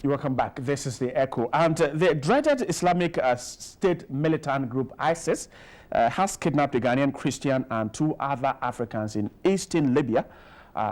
You're welcome back. This is The Echo. And the dreaded Islamic State militant group ISIS has kidnapped a Ghanaian Christian and 2 other Africans in eastern Libya.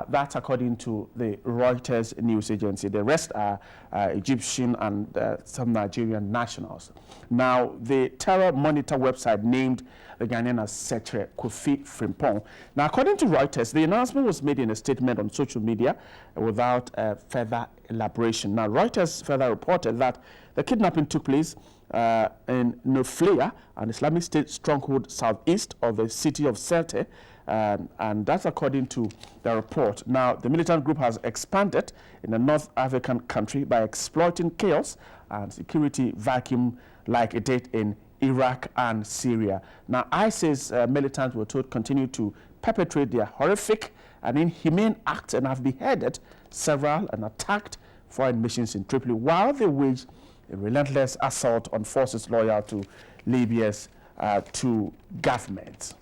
That's according to the Reuters news agency. The rest are Egyptian and some Nigerian nationals. Now, the terror monitor website named the Ghanaian as Setre Kofi Frimpong. Now, according to Reuters, the announcement was made in a statement on social media without further elaboration. Now, Reuters further reported that the kidnapping took place in Noflea, an Islamic State stronghold southeast of the city of Sirte, and that's according to the report. Now, the militant group has expanded in a North African country by exploiting chaos and security vacuum like it did in Iraq and Syria. Now, ISIS militants were told continue to perpetrate their horrific and inhumane acts and have beheaded several and attacked foreign missions in Tripoli while they wage a relentless assault on forces loyal to Libya's two governments.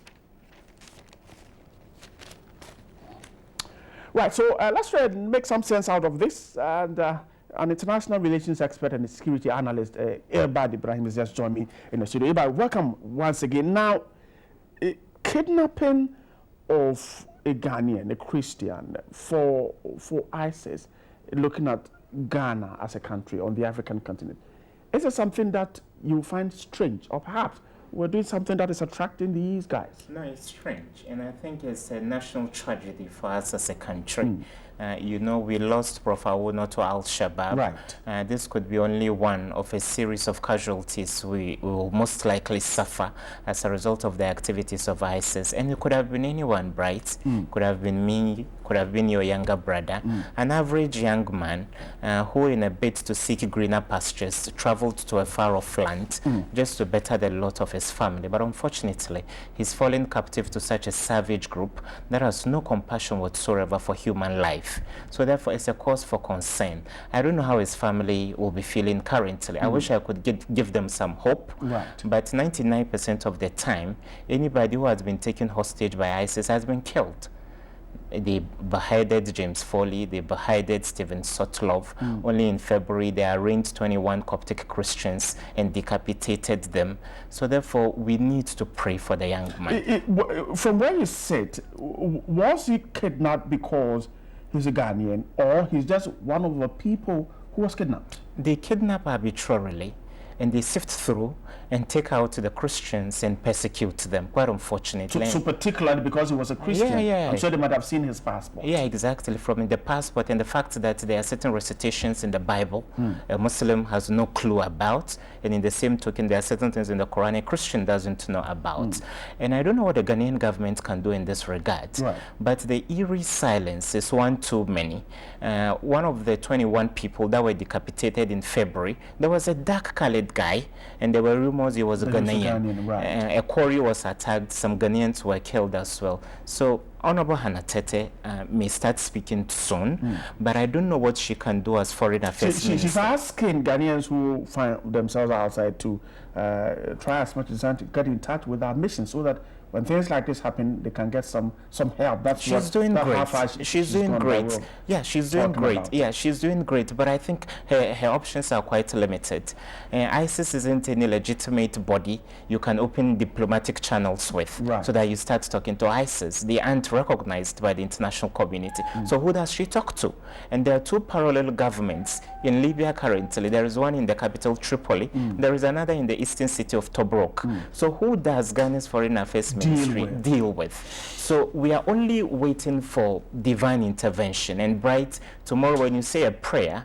Right, so let's try and make some sense out of this. And an international relations expert and security analyst, Irbard Ibrahim, is just joined me in the studio. Irbard, welcome once again. Now, kidnapping of a Ghanaian, a Christian, for ISIS, looking at Ghana as a country on the African continent, is it something that you find strange, or perhaps we're doing something that is attracting these guys? No, it's strange, and I think it's a national tragedy for us as a country. You know, we lost Prof. Awuno to Al-Shabaab. Right. This could be only one of a series of casualties we will most likely suffer as a result of the activities of ISIS. And it could have been anyone, right? Could have been me, could have been your younger brother. An average young man who, in a bid to seek greener pastures, traveled to a far-off land just to better the lot of his family. But unfortunately, he's fallen captive to such a savage group that has no compassion whatsoever for human life. So therefore, it's a cause for concern. I don't know how his family will be feeling currently. I wish I could give them some hope. Right. But 99% of the time, anybody who has been taken hostage by ISIS has been killed. They beheaded James Foley, they beheaded Stephen Sotlov. Only in February, they arraigned 21 Coptic Christians and decapitated them. So therefore, we need to pray for the young man. From where you sit, was he kidnapped because he's a Ghanaian, or he's just one of the people who was kidnapped? They kidnap arbitrarily, and they sift through and take out the Christians and persecute them, quite unfortunately. So particularly because he was a Christian? Yeah. I'm sure they might have seen his passport. Yeah, exactly. From the passport and the fact that there are certain recitations in the Bible a Muslim has no clue about, and in the same token, there are certain things in the Quran a Christian doesn't know about. And I don't know what the Ghanaian government can do in this regard. Right. But the eerie silence is one too many. One of the 21 people that were decapitated in February, there was a dark-colored guy, and there were rumors he was a Ghanaian. Right. A quarry was attacked, some Ghanaians were killed as well. So Honorable Hannah Tete may start speaking soon, but I don't know what she can do as foreign affairs minister. She's asking Ghanaians who find themselves outside to try as much as they can to get in touch with our mission, so that when things like this happen, they can get some help. That's she's doing great. She's doing great. Yeah, she's doing great. Yeah, she's doing great. But I think her options are quite limited. ISIS isn't any legitimate body you can open diplomatic channels with, so that you start talking to ISIS. They aren't recognized by the international community. So who does she talk to? And there are 2 parallel governments in Libya currently. There is one in the capital Tripoli. There is another in the eastern city of Tobruk. So who does Ghana's foreign affairs ministry deal with? So we are only waiting for divine intervention. And Bright, tomorrow when you say a prayer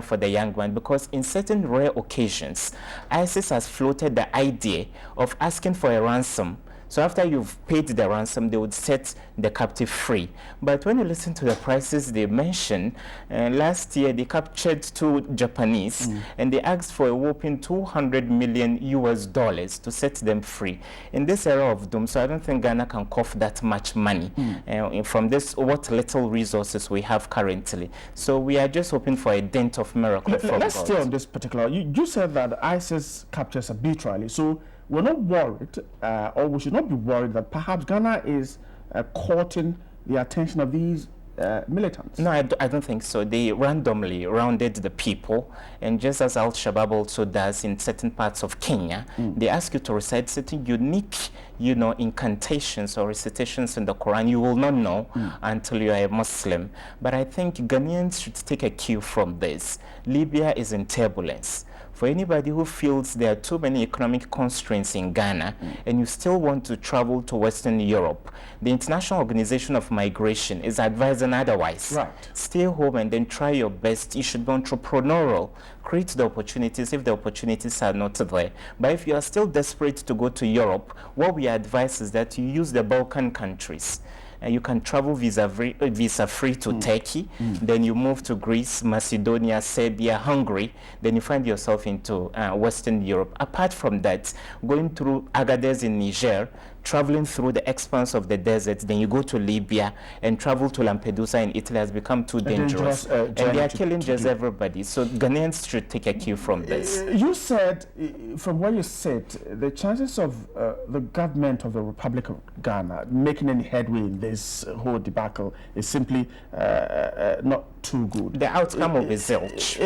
for the young man, because in certain rare occasions, ISIS has floated the idea of asking for a ransom. So after you've paid the ransom, they would set the captive free. But when you listen to the prices they mention, last year they captured 2 Japanese and they asked for a whopping $200 million to set them free. In this era of doom, so I don't think Ghana can cough that much money from this, what little resources we have currently. So we are just hoping for a dent of miracle from God. Let's stay on this particular. You said that ISIS captures arbitrarily. So we're not worried, or we should not be worried, that perhaps Ghana is courting the attention of these militants? No, I don't think so. They randomly rounded the people, and just as Al-Shabaab also does in certain parts of Kenya, they ask you to recite certain unique, incantations or recitations in the Quran you will not know until you are a Muslim. But I think Ghanaians should take a cue from this. Libya is in turbulence. For anybody who feels there are too many economic constraints in Ghana and you still want to travel to Western Europe, the International Organization of Migration is advising otherwise. Right. Stay home and then try your best. You should be entrepreneurial. Create the opportunities if the opportunities are not there. But if you are still desperate to go to Europe, what we advise is that you use the Balkan countries. You can travel visa-free to Turkey, then you move to Greece, Macedonia, Serbia, Hungary, then you find yourself into Western Europe. Apart from that, going through Agadez in Niger, traveling through the expanse of the desert, then you go to Libya and travel to Lampedusa in Italy has become too dangerous. And they are killing just everybody. So Ghanaians should take a cue from this. You said, from what you said, the chances of the government of the Republic of Ghana making any headway in this whole debacle is simply not too good. The outcome will be zilch.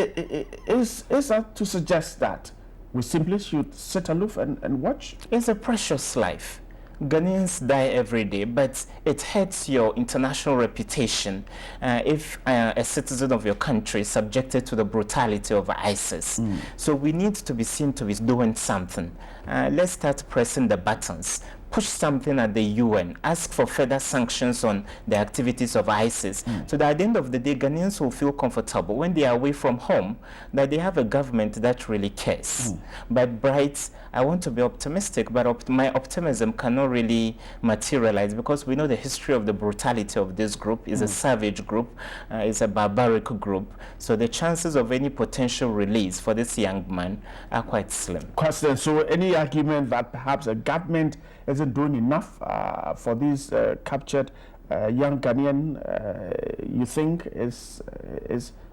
Is that to suggest that we simply should sit aloof and watch? It's a precious life. Ghanaians die every day, but it hurts your international reputation if a citizen of your country is subjected to the brutality of ISIS. So we need to be seen to be doing something. Let's start pressing the buttons. Push something at the UN, ask for further sanctions on the activities of ISIS, so that at the end of the day, Ghanaians will feel comfortable when they are away from home, that they have a government that really cares. But Bright, I want to be optimistic, but my optimism cannot really materialize because we know the history of the brutality of this group is a savage group, it's a barbaric group, so the chances of any potential release for this young man are quite slim. Question, so any argument that perhaps a government isn't doing enough for these captured young Ghanaian, you think is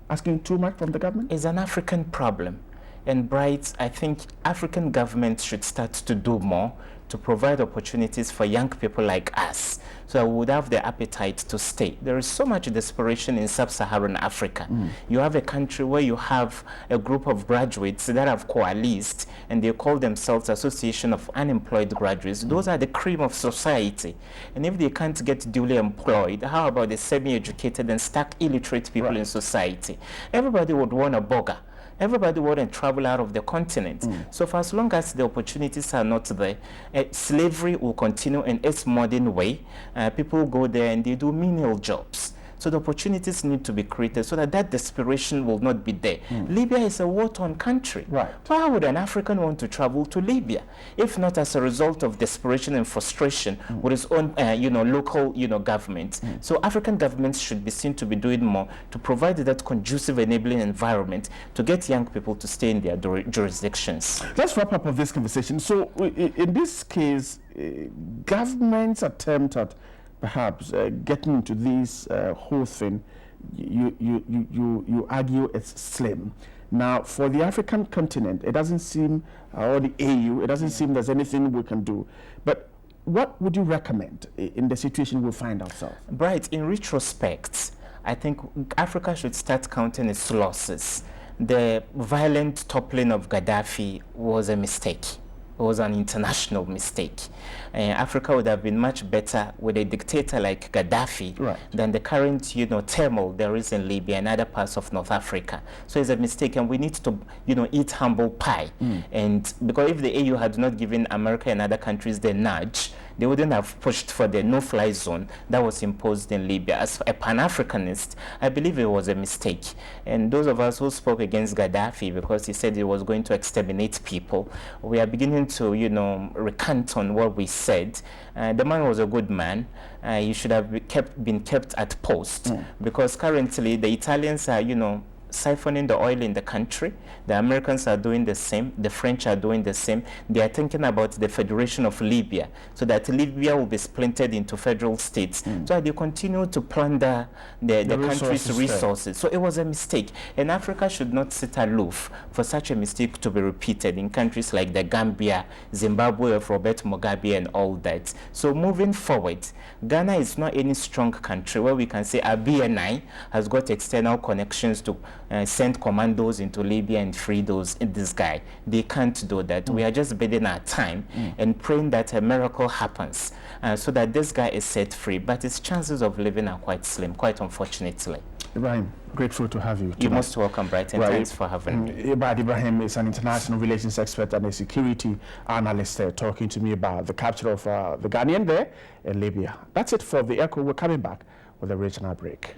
asking too much from the government? It's an African problem. And Bright, I think African governments should start to do more to provide opportunities for young people like us, so that we would have the appetite to stay. There is so much desperation in sub-Saharan Africa. You have a country where you have a group of graduates that have coalesced and they call themselves Association of Unemployed Graduates. Those are the cream of society. And if they can't get duly employed, how about the semi-educated and stark illiterate people in society? Everybody would want a burger. Everybody wouldn't travel out of the continent. So for as long as the opportunities are not there, slavery will continue in its modern way. People go there and they do menial jobs. So the opportunities need to be created so that desperation will not be there. Libya is a war-torn country. Right. Why would an African want to travel to Libya, if not as a result of desperation and frustration with its own, local, government? So African governments should be seen to be doing more to provide that conducive, enabling environment to get young people to stay in their jurisdictions. Let's wrap up of this conversation. So in this case, government's attempt at perhaps getting into this whole thing, you argue it's slim. Now, for the African continent, it doesn't seem, or the AU, it doesn't seem there's anything we can do. But what would you recommend in the situation we find ourselves? Bright, in retrospect, I think Africa should start counting its losses. The violent toppling of Gaddafi was a mistake. It was an international mistake. Africa would have been much better with a dictator like Gaddafi than the current, turmoil there is in Libya and other parts of North Africa. So it's a mistake, and we need to, eat humble pie. And because if the AU had not given America and other countries the nudge, they wouldn't have pushed for the no-fly zone that was imposed in Libya. As a Pan-Africanist, I believe it was a mistake. And those of us who spoke against Gaddafi because he said he was going to exterminate people, we are beginning to, recant on what we said. The man was a good man. He should have been kept at post because currently the Italians are, siphoning the oil in the country. The Americans are doing the same. The French are doing the same. They are thinking about the Federation of Libya, so that Libya will be splintered into federal states. So they continue to plunder the country's resources. So it was a mistake. And Africa should not sit aloof for such a mistake to be repeated in countries like the Gambia, Zimbabwe of Robert Mugabe and all that. So moving forward, Ghana is not any strong country where we can say our BNI has got external connections to send commandos into Libya and free this guy. They can't do that. We are just biding our time and praying that a miracle happens so that this guy is set free. But his chances of living are quite slim, quite unfortunately. Ibrahim, grateful to have you tonight. You're most welcome, Brighton. Thanks for having me. Ibrahim is an international relations expert and a security analyst talking to me about the capture of the Ghanaian there in Libya. That's it for The Echo. We're coming back with a regional break.